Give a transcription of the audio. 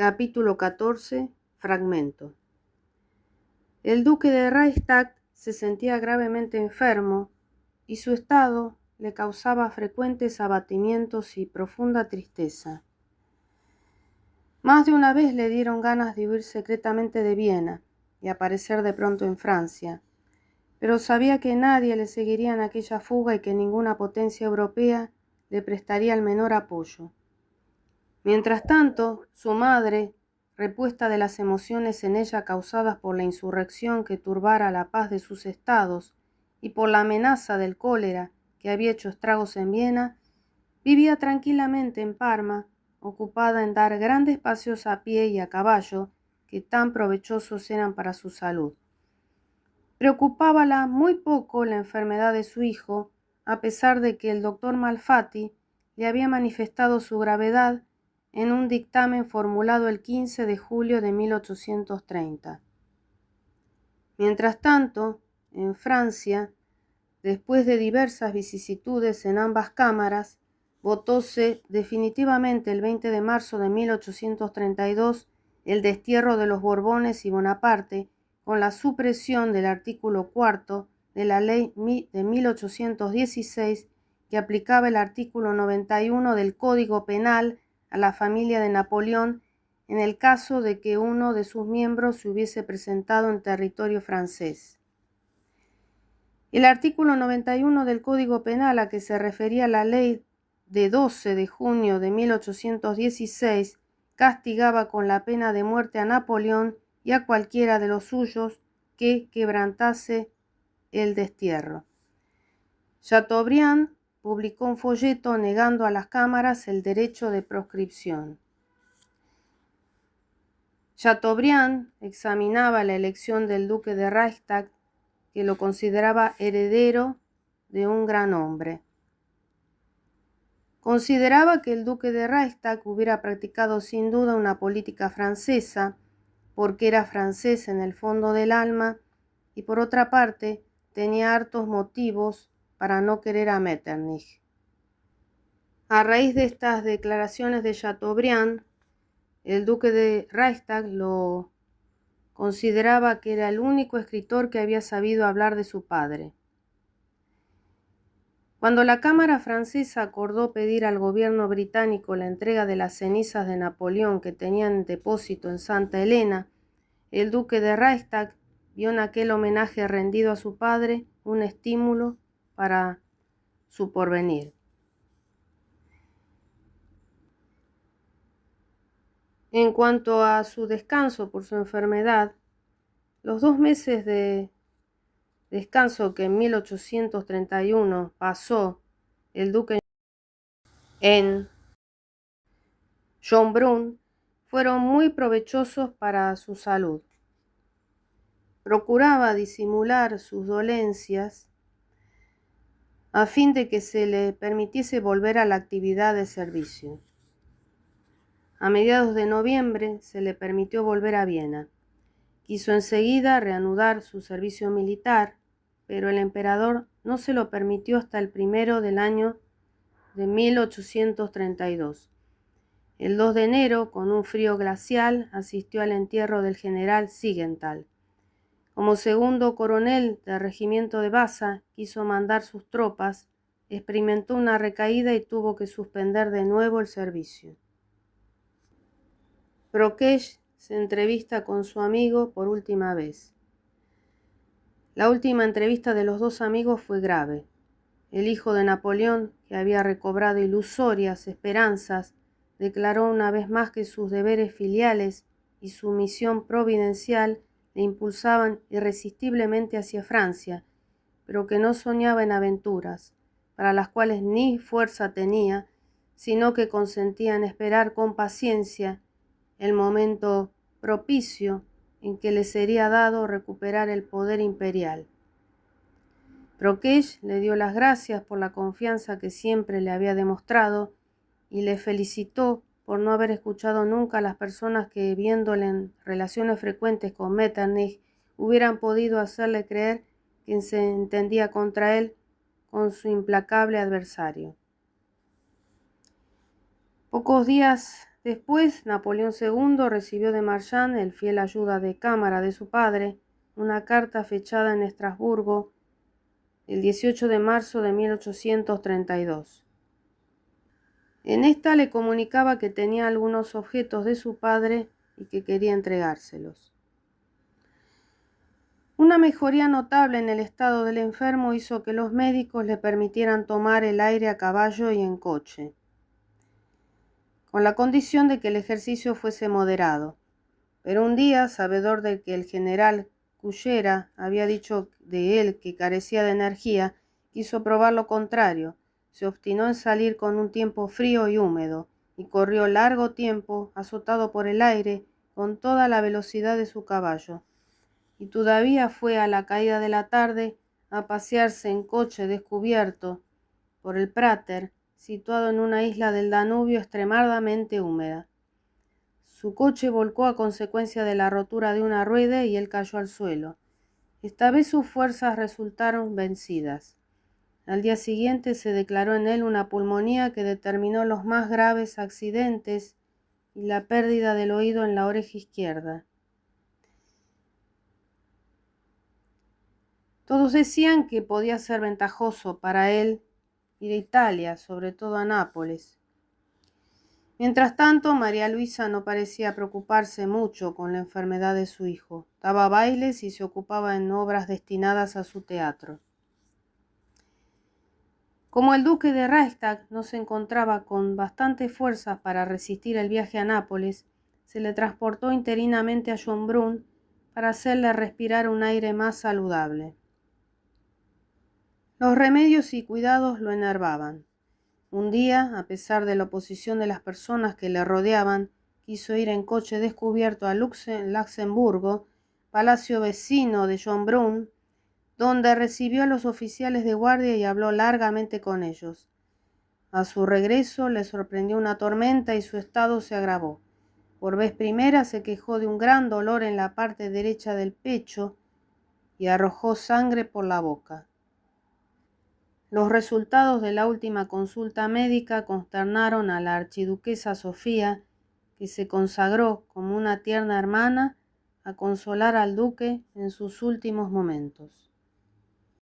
Capítulo 14. Fragmento. El duque de Reichstadt se sentía gravemente enfermo y su estado le causaba frecuentes abatimientos y profunda tristeza. Más de una vez le dieron ganas de huir secretamente de Viena y aparecer de pronto en Francia, pero sabía que nadie le seguiría en aquella fuga y que ninguna potencia europea le prestaría el menor apoyo. Mientras tanto, su madre, repuesta de las emociones en ella causadas por la insurrección que turbara la paz de sus estados y por la amenaza del cólera que había hecho estragos en Viena, vivía tranquilamente en Parma, ocupada en dar grandes paseos a pie y a caballo que tan provechosos eran para su salud. Preocupábala muy poco la enfermedad de su hijo, a pesar de que el doctor Malfatti le había manifestado su gravedad en un dictamen formulado el 15 de julio de 1830. Mientras tanto, en Francia, después de diversas vicisitudes en ambas cámaras, votóse definitivamente el 20 de marzo de 1832 el destierro de los Borbones y Bonaparte con la supresión del artículo 4 de la ley de 1816 que aplicaba el artículo 91 del Código Penal a la familia de Napoleón en el caso de que uno de sus miembros se hubiese presentado en territorio francés. El artículo 91 del Código Penal a que se refería la ley de 12 de junio de 1816 castigaba con la pena de muerte a Napoleón y a cualquiera de los suyos que quebrantase el destierro. Chateaubriand publicó un folleto negando a las cámaras el derecho de proscripción. Chateaubriand examinaba la elección del duque de Reichstadt, que lo consideraba heredero de un gran hombre. Consideraba que el duque de Reichstadt hubiera practicado sin duda una política francesa, porque era francés en el fondo del alma, y por otra parte tenía hartos motivos para no querer a Metternich. A raíz de estas declaraciones de Chateaubriand, el duque de Reichstadt lo consideraba que era el único escritor que había sabido hablar de su padre. Cuando la Cámara francesa acordó pedir al gobierno británico la entrega de las cenizas de Napoleón que tenían en depósito en Santa Elena, el duque de Reichstadt vio en aquel homenaje rendido a su padre un estímulo para su porvenir. En cuanto a su descanso por su enfermedad, los 2 meses de descanso que en 1831 pasó el duque en Schönbrunn fueron muy provechosos para su salud. Procuraba disimular sus dolencias a fin de que se le permitiese volver a la actividad de servicio. A mediados de noviembre se le permitió volver a Viena. Quiso enseguida reanudar su servicio militar, pero el emperador no se lo permitió hasta el 1 del año de 1832. El 2 de enero, con un frío glacial, asistió al entierro del general Siegenthaler. Como segundo coronel del regimiento de Bassa, quiso mandar sus tropas, experimentó una recaída y tuvo que suspender de nuevo el servicio. Proquet se entrevista con su amigo por última vez. La última entrevista de los dos amigos fue grave. El hijo de Napoleón, que había recobrado ilusorias esperanzas, declaró una vez más que sus deberes filiales y su misión providencial le impulsaban irresistiblemente hacia Francia, pero que no soñaba en aventuras, para las cuales ni fuerza tenía, sino que consentía en esperar con paciencia el momento propicio en que le sería dado recuperar el poder imperial. Proquet le dio las gracias por la confianza que siempre le había demostrado y le felicitó por no haber escuchado nunca a las personas que, viéndole en relaciones frecuentes con Metternich, hubieran podido hacerle creer que se entendía contra él con su implacable adversario. Pocos días Después, Napoleón II recibió de Marchand, el fiel ayuda de cámara de su padre, una carta fechada en Estrasburgo el 18 de marzo de 1832. En esta le comunicaba que tenía algunos objetos de su padre y que quería entregárselos. Una mejoría notable en el estado del enfermo hizo que los médicos le permitieran tomar el aire a caballo y en coche, con la condición de que el ejercicio fuese moderado. Pero un día, sabedor de que el general Cullera había dicho de él que carecía de energía, quiso probar lo contrario. Se obstinó en salir con un tiempo frío y húmedo, y corrió largo tiempo, azotado por el aire, con toda la velocidad de su caballo. Y todavía fue a la caída de la tarde a pasearse en coche descubierto por el Prater, situado en una isla del Danubio extremadamente húmeda. Su coche volcó a consecuencia de la rotura de una rueda y él cayó al suelo. Esta vez sus fuerzas resultaron vencidas. Al día siguiente se declaró en él una pulmonía que determinó los más graves accidentes y la pérdida del oído en la oreja izquierda. Todos decían que podía ser ventajoso para él ir a Italia, sobre todo a Nápoles. Mientras tanto, María Luisa no parecía preocuparse mucho con la enfermedad de su hijo. Daba bailes y se ocupaba en obras destinadas a su teatro. Como el duque de Reichstadt no se encontraba con bastantes fuerzas para resistir el viaje a Nápoles, se le transportó interinamente a Schönbrunn para hacerle respirar un aire más saludable. Los remedios y cuidados lo enervaban. Un día, a pesar de la oposición de las personas que le rodeaban, quiso ir en coche descubierto a Luxemburgo, palacio vecino de Schönbrunn, donde recibió a los oficiales de guardia y habló largamente con ellos. A su regreso le sorprendió una tormenta y su estado se agravó. Por vez primera se quejó de un gran dolor en la parte derecha del pecho y arrojó sangre por la boca. Los resultados de la última consulta médica consternaron a la archiduquesa Sofía, que se consagró como una tierna hermana a consolar al duque en sus últimos momentos.